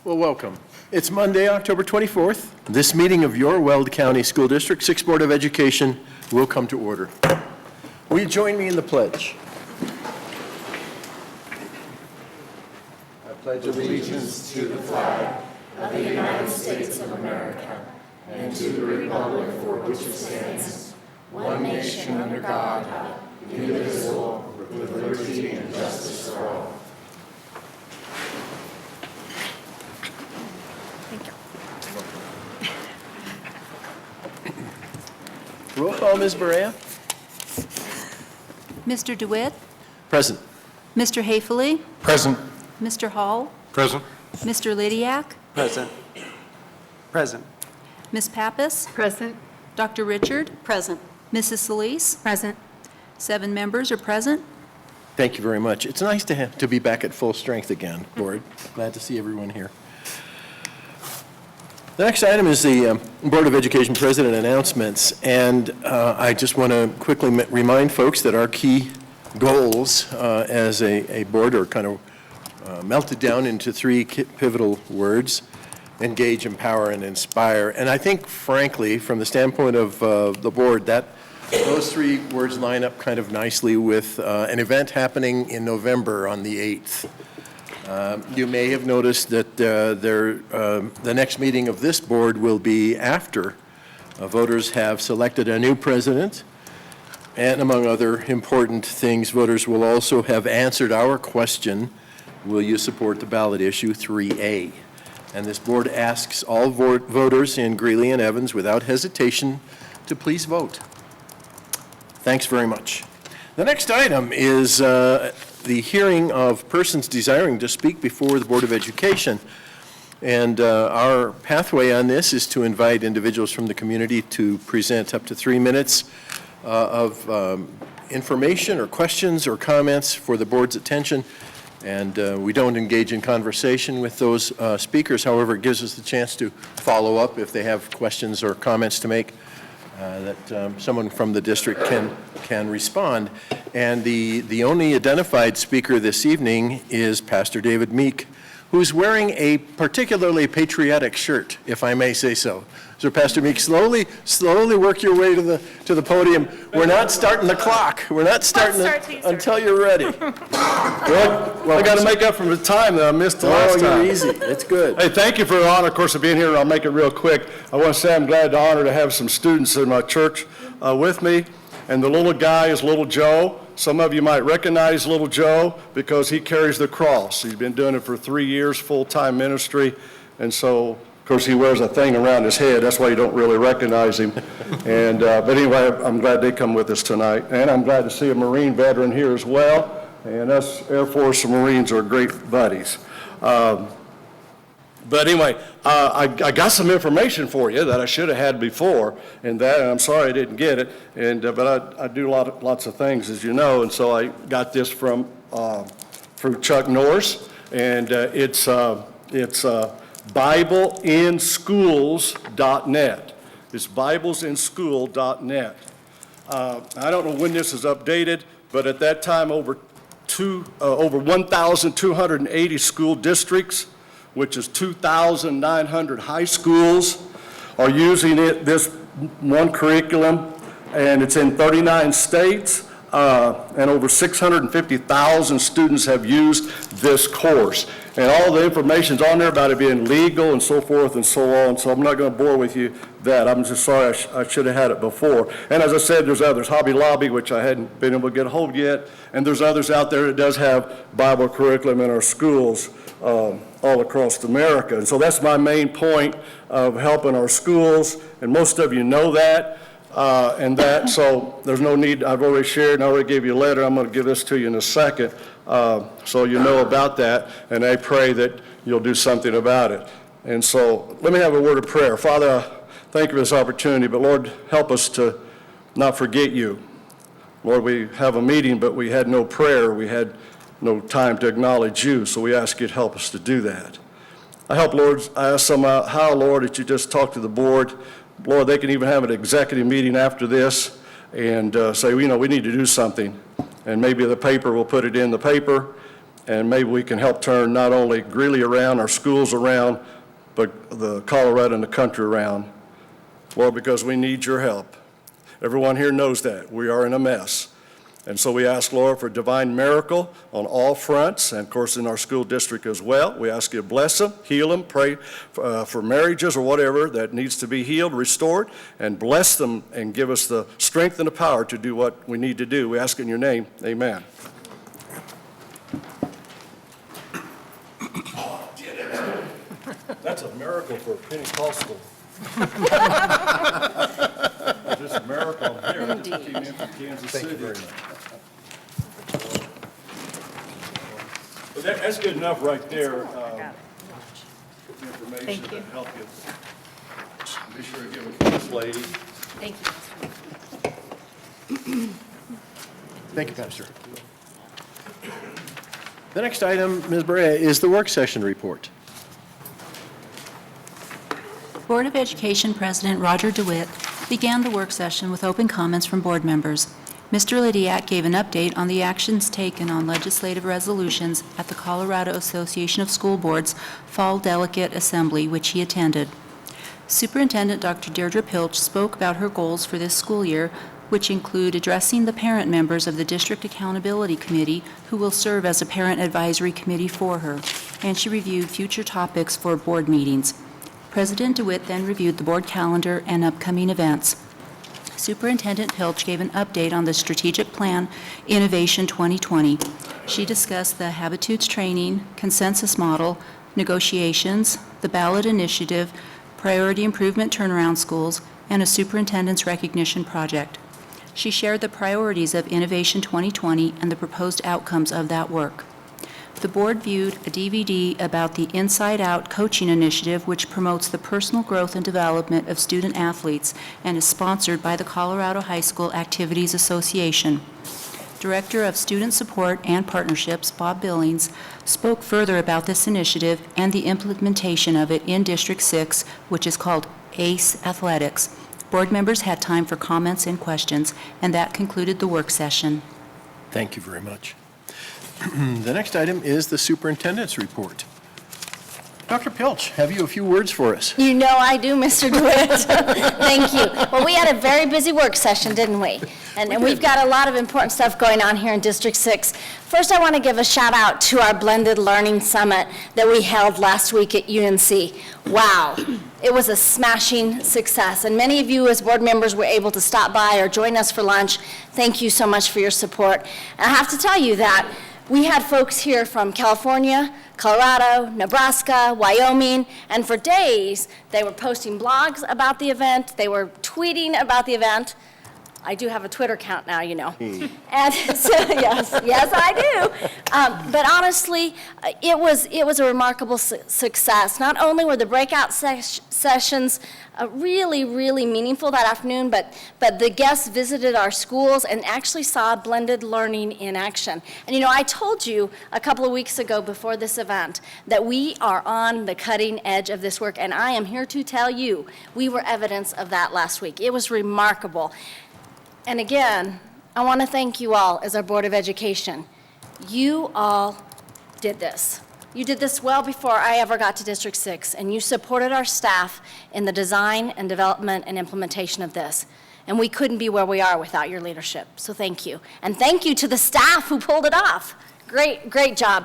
Well, welcome. It's Monday, October 24th. This meeting of your Weld County School District 6 Board of Education will come to order. Will you join me in the pledge? I pledge allegiance to the flag of the United States of America and to the republic for which it stands, one nation under God, indivisible, with liberty and justice for all. Roll call, Ms. Barea. Mr. DeWitt? Present. Mr. Haefele? Present. Mr. Hall? Present. Mr. Lydiak? Present. Present. Ms. Pappas? Present. Dr. Richard? Present. Mrs. Solis? Present. 7 members are present. Thank you very much. It's nice to be back at full strength again, Board. Glad to see everyone here. The next item is the Board of Education President announcements, and I just want to quickly remind folks that our key goals as a board are kind of melted down into 3 pivotal words: engage, empower, and inspire. And I think, frankly, from the standpoint of the board, that those 3 words line up kind of nicely with an event happening in November on the 8th. You may have noticed that the next meeting of this board will be after voters have selected a new president, and among other important things, voters will also have answered our question, will you support the ballot issue 3A? And this board asks all voters in Greeley-Evans without hesitation to please vote. Thanks very much. The next item is the hearing of persons desiring to speak before the Board of Education. And our pathway on this is to invite individuals from the community to present up to 3 minutes of information or questions or comments for the board's attention. And we don't engage in conversation with those speakers. However, it gives us the chance to follow up if they have questions or comments to make. That someone from the district can respond. And the only identified speaker this evening is Pastor David Meek, who's wearing a particularly patriotic shirt, if I may say so. So Pastor Meek, slowly work your way to the podium. We're not starting the clock. We're not starting until you're ready. Well, I got to make up for the time that I missed the last time. Oh, you're easy. It's good. Hey, thank you for the honor, of course, of being here. I'll make it real quick. I want to say I'm glad to honor to have some students in my church with me. And the little guy is little Joe. Some of you might recognize little Joe because he carries the cross. He's been doing it for 3 years, full-time ministry. And so, of course, he wears a thing around his head. That's why you don't really recognize him. And but anyway, I'm glad they come with us tonight. And I'm glad to see a Marine veteran here as well. And us Air Force and Marines are great buddies. But anyway, I got some information for you that I should have had before, and I'm sorry I didn't get it. But I do lots of things, as you know, and so I got this from Chuck Norris, and it's BibleInSchools.net. It's BiblesInSchool.net. I don't know when this is updated, but at that time, over 1,280 school districts, which is 2,900 high schools, are using this one curriculum, and it's in 39 states, and over 650,000 students have used this course. And all the information's on there about it being legal and so forth and so on, so I'm not going to bore with you that. I'm just sorry I should have had it before. And as I said, there's others, Hobby Lobby, which I hadn't been able to get a hold of yet, and there's others out there that does have Bible curriculum in our schools all across America. And so that's my main point of helping our schools, and most of you know that. So there's no need. I've already shared and I already gave you a letter. I'm going to give this to you in a second, so you know about that, and I pray that you'll do something about it. And so let me have a word of prayer. Father, thank you for this opportunity, but Lord, help us to not forget you. Lord, we have a meeting, but we had no prayer. We had no time to acknowledge you, so we ask you to help us to do that. I ask somehow, Lord, that you just talk to the board. Lord, they can even have an executive meeting after this and say, we need to do something. And maybe the paper will put it in the paper, and maybe we can help turn not only Greeley around, our schools around, but the Colorado and the country around. Lord, because we need your help. Everyone here knows that. We are in a mess. And so we ask, Lord, for divine miracle on all fronts, and of course in our school district as well. We ask you to bless them, heal them, pray for marriages or whatever that needs to be healed, restored, and bless them and give us the strength and the power to do what we need to do. We ask in your name, amen. That's a miracle for a Pentecostal. Just a miracle here. I just came in from Kansas City. Thank you very much. But that's good enough right there. Information to help you. Be sure to give it to this lady. Thank you. Thank you, Pastor. The next item, Ms. Brea, is the work session report. Board of Education President Roger DeWitt began the work session with open comments from board members. Mr. Lydiak gave an update on the actions taken on legislative resolutions at the Colorado Association of School Boards Fall Delegate Assembly, which he attended. Superintendent Dr. Deirdre Pilch spoke about her goals for this school year, which include addressing the parent members of the District Accountability Committee who will serve as a parent advisory committee for her, and she reviewed future topics for board meetings. President DeWitt then reviewed the board calendar and upcoming events. Superintendent Pilch gave an update on the strategic plan, Innovation 2020. She discussed the Habitudes training, consensus model, negotiations, the ballot initiative, priority improvement turnaround schools, and a superintendent's recognition project. She shared the priorities of Innovation 2020 and the proposed outcomes of that work. The board viewed a DVD about the Inside Out coaching initiative, which promotes the personal growth and development of student athletes and is sponsored by the Colorado High School Activities Association. Director of Student Support and Partnerships, Bob Billings, spoke further about this initiative and the implementation of it in District 6, which is called ACE Athletics. Board members had time for comments and questions, and that concluded the work session. Thank you very much. The next item is the superintendent's report. Dr. Pilch, have you a few words for us? You know I do, Mr. DeWitt. Thank you. Well, we had a very busy work session, didn't we? And we've got a lot of important stuff going on here in District 6. First, I want to give a shout out to our Blended Learning Summit that we held last week at UNC. Wow, it was a smashing success. And many of you as board members were able to stop by or join us for lunch. Thank you so much for your support. And I have to tell you that we had folks here from California, Colorado, Nebraska, Wyoming, and for days they were posting blogs about the event, they were tweeting about the event. I do have a Twitter account now, you know. And so, yes, I do. But honestly, it was a remarkable success. Not only were the breakout sessions really, really meaningful that afternoon, but the guests visited our schools and actually saw blended learning in action. And you know, I told you a couple of weeks ago before this event that we are on the cutting edge of this work, and I am here to tell you we were evidence of that last week. It was remarkable. And again, I want to thank you all as our Board of Education. You all did this. You did this well before I ever got to District 6, and you supported our staff in the design and development and implementation of this. And we couldn't be where we are without your leadership, so thank you. And thank you to the staff who pulled it off. Great job.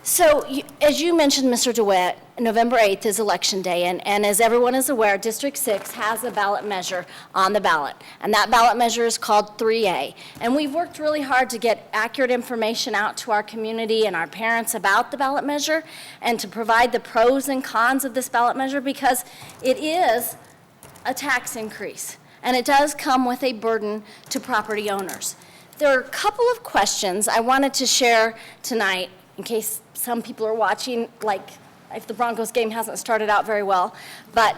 So, as you mentioned, Mr. DeWitt, November 8th is Election Day, and as everyone is aware, District 6 has a ballot measure on the ballot, and that ballot measure is called 3A. And we've worked really hard to get accurate information out to our community and our parents about the ballot measure, and to provide the pros and cons of this ballot measure, because it is a tax increase, and it does come with a burden to property owners. There are a couple of questions I wanted to share tonight, in case some people are watching, like if the Broncos game hasn't started out very well, but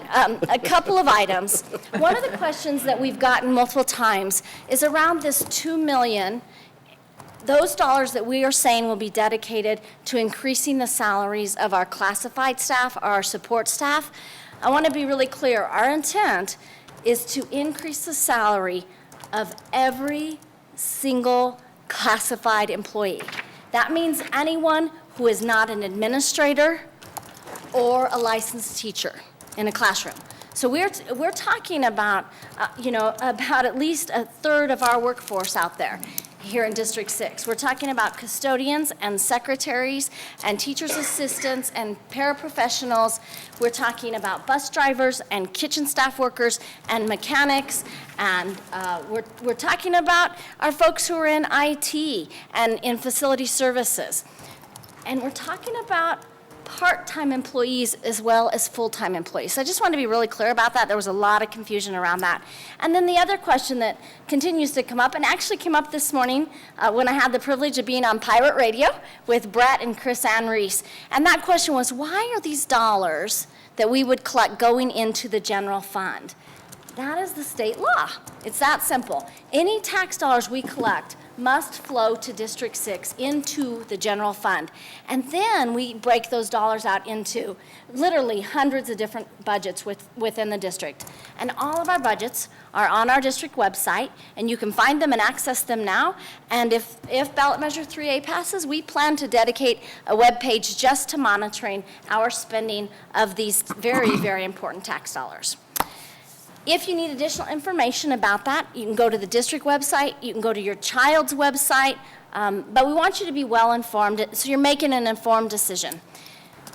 a couple of items. One of the questions that we've gotten multiple times is around this $2 million, those dollars that we are saying will be dedicated to increasing the salaries of our classified staff, our support staff. I want to be really clear. Our intent is to increase the salary of every single classified employee. That means anyone who is not an administrator or a licensed teacher in a classroom. So we're talking about, about at least a third of our workforce out there here in District 6. We're talking about custodians and secretaries and teachers' assistants and paraprofessionals. We're talking about bus drivers and kitchen staff workers and mechanics. And we're talking about our folks who are in IT and in facility services. And we're talking about part-time employees as well as full-time employees. So I just want to be really clear about that. There was a lot of confusion around that. And then the other question that continues to come up, and actually came up this morning when I had the privilege of being on Pirate Radio with Brett and Chris Ann Reese. And that question was, why are these dollars that we would collect going into the general fund? That is the state law. It's that simple. Any tax dollars we collect must flow to District 6 into the general fund. And then we break those dollars out into literally hundreds of different budgets within the district. And all of our budgets are on our district website, and you can find them and access them now. And if ballot measure 3A passes, we plan to dedicate a web page just to monitoring our spending of these very, very important tax dollars. If you need additional information about that, you can go to the district website, you can go to your child's website, but we want you to be well informed so you're making an informed decision.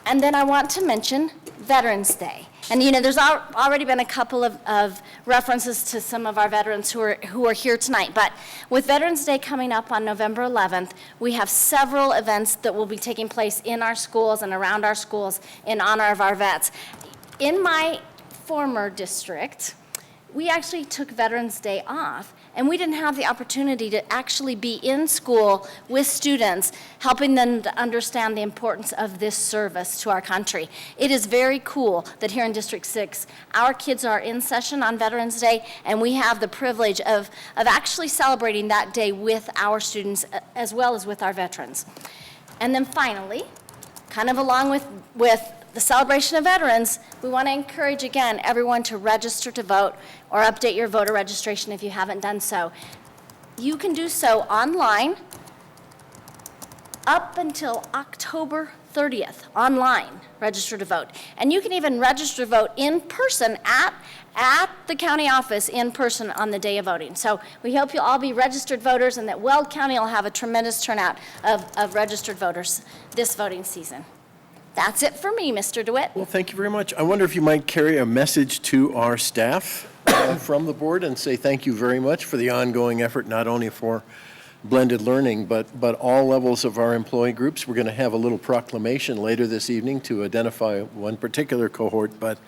And then I want to mention Veterans Day. And there's already been a couple of references to some of our veterans who are here tonight, but with Veterans Day coming up on November 11th, we have several events that will be taking place in our schools and around our schools in honor of our vets. In my former district, we actually took Veterans Day off, and we didn't have the opportunity to actually be in school with students, helping them to understand the importance of this service to our country. It is very cool that here in District 6, our kids are in session on Veterans Day, and we have the privilege of actually celebrating that day with our students as well as with our veterans. And then finally, kind of along with the celebration of veterans, we want to encourage, again, everyone to register to vote or update your voter registration if you haven't done so. You can do so online up until October 30th, online, register to vote. And you can even register to vote in person at the county office in person on the day of voting. So we hope you'll all be registered voters and that Weld County will have a tremendous turnout of registered voters this voting season. That's it for me, Mr. DeWitt. Well, thank you very much. I wonder if you might carry a message to our staff from the board and say thank you very much for the ongoing effort, not only for blended learning, but all levels of our employee groups. We're going to have a little proclamation later this evening to identify one particular cohort, but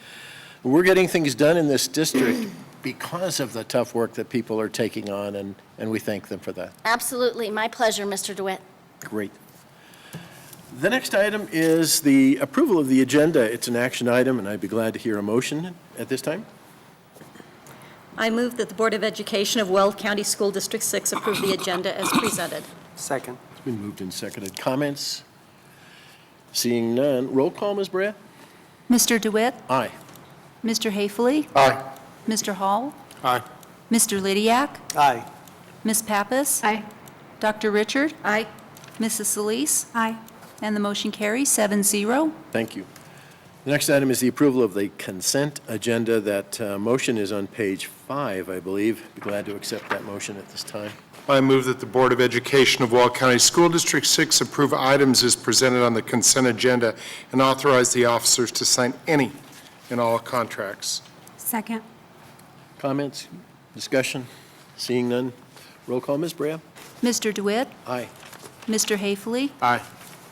we're getting things done in this district because of the tough work that people are taking on, and we thank them for that. Absolutely. My pleasure, Mr. DeWitt. Great. The next item is the approval of the agenda. It's an action item, and I'd be glad to hear a motion at this time. I move that the Board of Education of Weld County School District 6 approve the agenda as presented. Second. It's been moved and seconded. Comments? Seeing none. Roll call, Ms. Brea? Mr. DeWitt? Aye. Mr. Haefele? Aye. Mr. Hall? Aye. Mr. Lydiak? Aye. Ms. Pappas? Aye. Dr. Richard? Aye. Mrs. Solis? Aye. And the motion carries 7-0. Thank you. The next item is the approval of the consent agenda. That motion is on page 5, I believe. Be glad to accept that motion at this time. I move that the Board of Education of Weld County School District 6 approve items as presented on the consent agenda and authorize the officers to sign any and all contracts. Second. Comments? Discussion? Seeing none. Roll call, Ms. Brea? Mr. DeWitt? Aye. Mr. Haefele? Aye.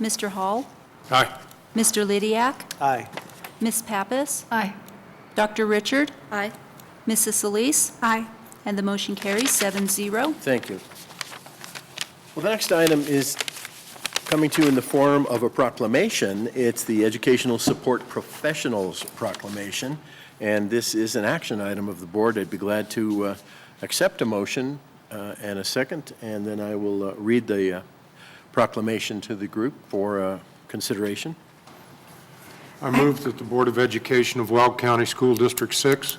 Mr. Hall? Aye. Mr. Lydiak? Aye. Ms. Pappas? Aye. Dr. Richard? Aye. Mrs. Solis? Aye. And the motion carries 7-0. Thank you. Well, the next item is coming to you in the form of a proclamation. It's the Educational Support Professionals Proclamation, and this is an action item of the board. I'd be glad to accept a motion and a second, and then I will read the proclamation to the group for consideration. I move that the Board of Education of Weld County School District 6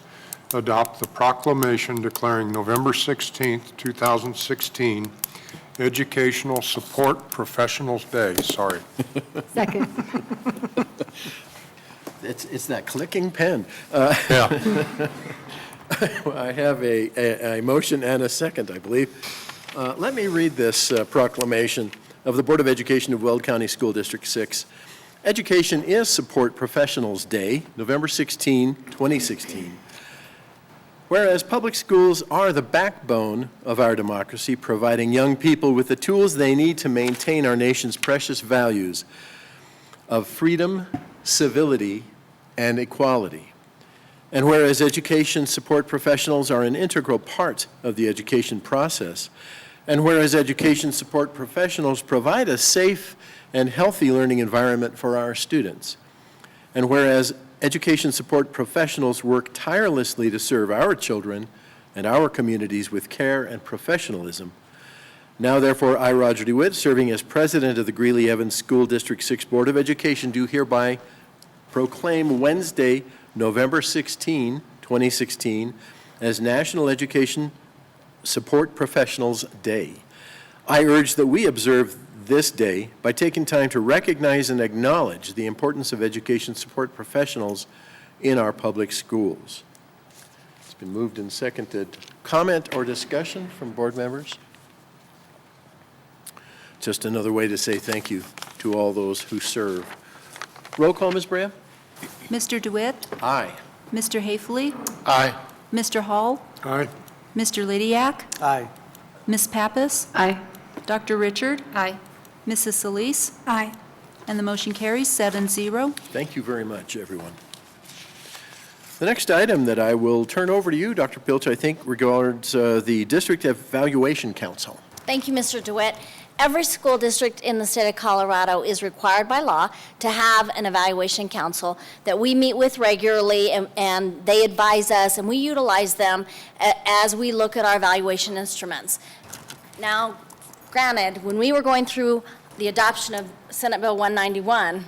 adopt the proclamation declaring November 16th, 2016 Educational Support Professionals Day, sorry. Second. It's that clicking pen. Yeah. I have a motion and a second, I believe. Let me read this proclamation of the Board of Education of Weld County School District 6. Education is Support Professionals Day, November 16, 2016. Whereas public schools are the backbone of our democracy, providing young people with the tools they need to maintain our nation's precious values of freedom, civility, and equality. And whereas education support professionals are an integral part of the education process, and whereas education support professionals provide a safe and healthy learning environment for our students, and whereas education support professionals work tirelessly to serve our children and our communities with care and professionalism, now therefore I, Roger DeWitt, serving as president of the Greeley-Evans School District 6 Board of Education, do hereby proclaim Wednesday, November 16, 2016, as National Education Support Professionals Day. I urge that we observe this day by taking time to recognize and acknowledge the importance of education support professionals in our public schools. It's been moved and seconded. Comment or discussion from board members? Just another way to say thank you to all those who serve. Roll call, Ms. Brea? Mr. DeWitt? Aye. Mr. Haefele? Aye. Mr. Hall? Aye. Mr. Lydiak? Aye. Ms. Pappas? Aye. Dr. Richard? Aye. Mrs. Solis? Aye. And the motion carries 7-0. Thank you very much, everyone. The next item that I will turn over to you, Dr. Pilch, I think regards the District Evaluation Council. Thank you, Mr. DeWitt. Every school district in the state of Colorado is required by law to have an evaluation council that we meet with regularly, and they advise us, and we utilize them as we look at our evaluation instruments. Now, granted, when we were going through the adoption of Senate Bill 191,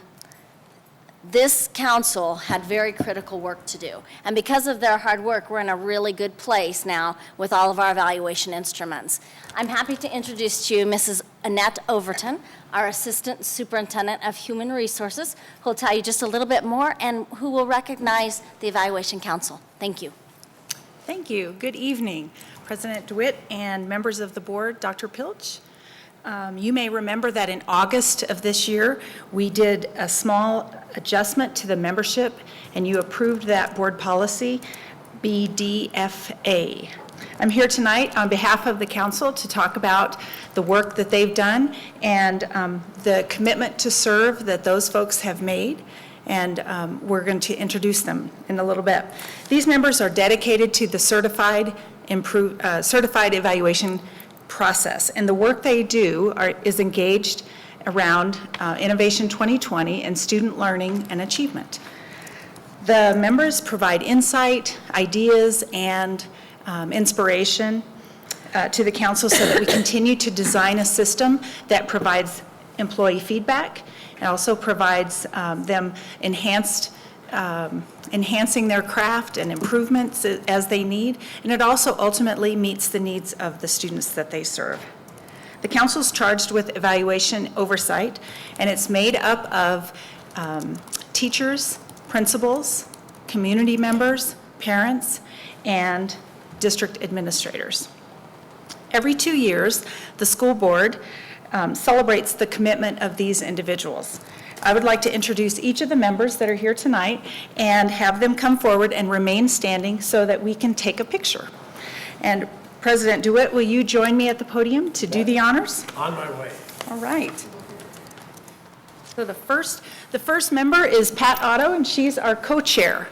this council had very critical work to do. And because of their hard work, we're in a really good place now with all of our evaluation instruments. I'm happy to introduce to you Mrs. Annette Overton, our Assistant Superintendent of Human Resources, who will tell you just a little bit more and who will recognize the Evaluation Council. Thank you. Thank you. Good evening, President DeWitt and members of the board, Dr. Pilch. You may remember that in August of this year, we did a small adjustment to the membership, and you approved that board policy, BDFA. I'm here tonight on behalf of the council to talk about the work that they've done and the commitment to serve that those folks have made, and we're going to introduce them in a little bit. These members are dedicated to the certified evaluation process, and the work they do is engaged around Innovation 2020 and student learning and achievement. The members provide insight, ideas, and inspiration to the council so that we continue to design a system that provides employee feedback and also provides them enhancing their craft and improvements as they need, and it also ultimately meets the needs of the students that they serve. The council is charged with evaluation oversight, and it's made up of teachers, principals, community members, parents, and district administrators. Every 2 years, the school board celebrates the commitment of these individuals. I would like to introduce each of the members that are here tonight and have them come forward and remain standing so that we can take a picture. And President DeWitt, will you join me at the podium to do the honors? On my way. All right. So the first member is Pat Otto, and she's our co-chair.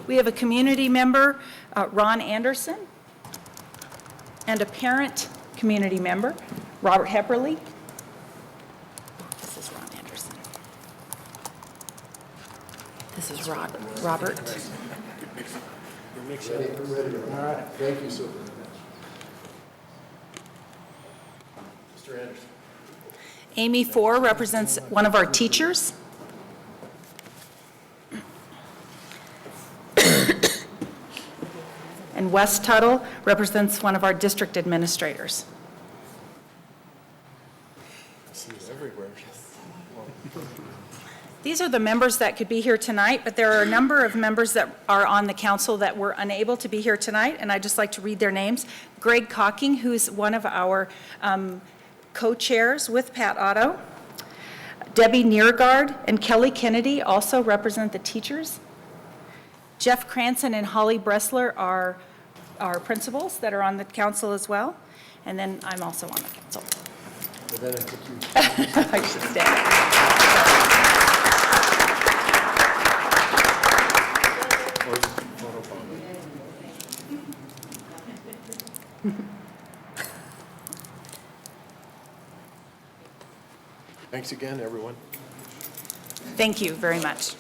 We have a community member, Ron Anderson, and a parent community member, Robert Hepperly. This is Ron Anderson. This is Robert. All right, thank you, Superintendent. Mr. Anderson. Amy Four represents one of our teachers. And Wes Tuttle represents one of our district administrators. These are the members that could be here tonight, but there are a number of members that are on the council that were unable to be here tonight, and I'd just like to read their names. Greg Cocking, who's one of our co-chairs with Pat Otto. Debbie Neergard and Kelly Kennedy also represent the teachers. Jeff Cranston and Holly Bressler are our principals that are on the council as well. And then I'm also on the council. I should stand. Thanks again, everyone. Thank you very much.